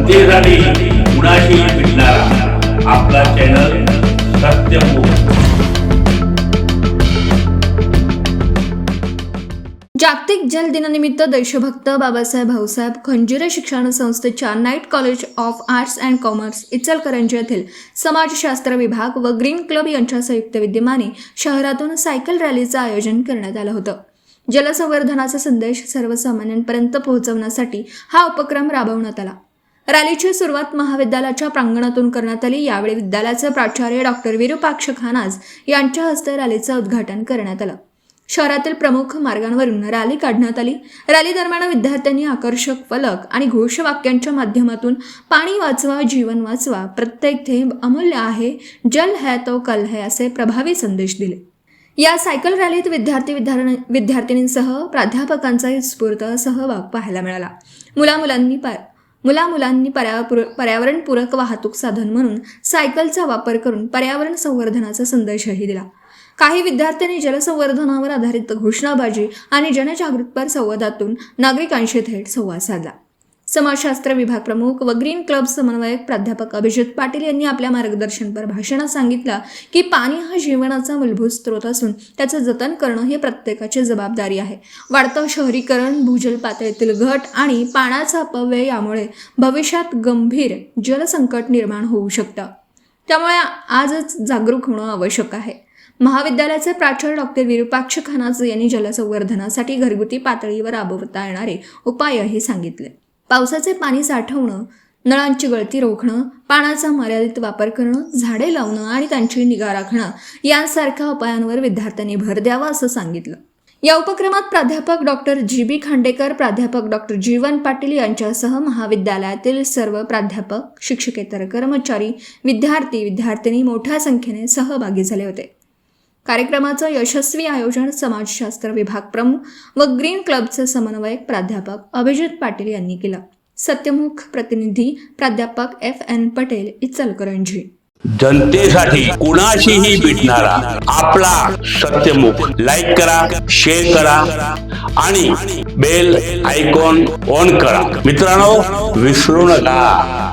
जनतेसाठी कुणाशी भेटणारा आपला चॅनल सत्यमुख। जागतिक जल दिनानिमित्त देशभक्त बाबासाहेब भाऊसाहेब खंजिरे शिक्षण संस्थेच्या night college of arts and commerce Ichalkaranji येथील समाजशास्त्र विभाग व ग्रीन क्लब यांच्या संयुक्त विद्यमाने शहरातून सायकल रॅलीचं आयोजन करण्यात आलं होतं। जलसंवर्धनाचा संदेश सर्वसामान्यांपर्यंत पोहोचवण्यासाठी हा उपक्रम राबवण्यात आला। रॅलीची सुरुवात महाविद्यालयाच्या प्रांगणातून करण्यात आली। यावेळी विद्यालयाचे प्राचार्य डॉक्टर विरूपाक्ष खानाज यांच्या हस्ते रॅलीचं उद्घाटन करण्यात आलं। शहरातील प्रमुख मार्गांवरून रॅली काढण्यात आली। रॅली दरम्यान विद्यार्थ्यांनी आकर्षक फलक आणि घोषवाक्यांच्या माध्यमातून पाणी वाचवा, जीवन वाचवा, प्रत्येक थेंब अमूल्य आहे, जल है तो कल है असे प्रभावी संदेश दिले। या सायकल रॅलीत विद्यार्थिनींसह प्राध्यापकांचाही उत्स्फूर्त सहभाग पाहायला मिळाला। मुलांनी पर्यावरणपूरक वाहतूक साधन म्हणून सायकलचा वापर करून पर्यावरण संवर्धनाचा संदेशही दिला। काही विद्यार्थ्यांनी जलसंवर्धनावर आधारित घोषणाबाजी आणि जनजागृतीपर संवादातून नागरिकांशी थेट संवाद साधला। समाजशास्त्र विभाग प्रमुख व ग्रीन क्लब समन्वयक प्राध्यापक अभिजित पाटील यांनी आपल्या मार्गदर्शनपर भाषणात सांगितलं की पाणी हा जीवनाचा मूलभूत स्रोत असून त्याचं जतन करणं ही प्रत्येकाची जबाबदारी आहे। वाढतं शहरीकरण, भूजल पातळीतील घट आणि पाण्याचा अपव्यय यामुळे भविष्यात गंभीर जलसंकट निर्माण होऊ शकतं। त्यामुळे आजच जागरूक होणं आवश्यक आहे। महाविद्यालयाचे प्राचार्य डॉक्टर विरूपाक्ष खानाज यांनी जलसंवर्धनासाठी घरगुती पातळीवर राबवता येणारे उपायही सांगितले। पावसाचे पाणी साठवणं, नळांची गळती रोखणं, पाण्याचा मर्यादित वापर करणं, झाडे लावणं आणि त्यांची निगा राखणं यांसारख्या उपायांवर विद्यार्थ्यांनी भर द्यावा असं सांगितलं। या उपक्रमात प्राध्यापक डॉक्टर जी.बी. खांडेकर, प्राध्यापक डॉक्टर जीवन पाटील यांच्यासह महाविद्यालयातील सर्व प्राध्यापक, शिक्षकेतर कर्मचारी, विद्यार्थी-विद्यार्थिनी मोठ्या संख्येने सहभागी झाले होते। कार्यक्रमाचं यशस्वी आयोजन समाजशास्त्र विभाग प्रमुख व ग्रीन क्लबचे समन्वयक प्राध्यापक अभिजित पाटील यांनी केलं। सत्यमुख प्रतिनिधी प्राध्यापक F.N. पटेल, इचलकरंजी। जनतेसाठी कुणाशीही भेटणारा आपला सत्यमुख। लाईक करा, शेअर करा आणि बेल आयकॉन ऑन करा। मित्रांनो, विसरू नका।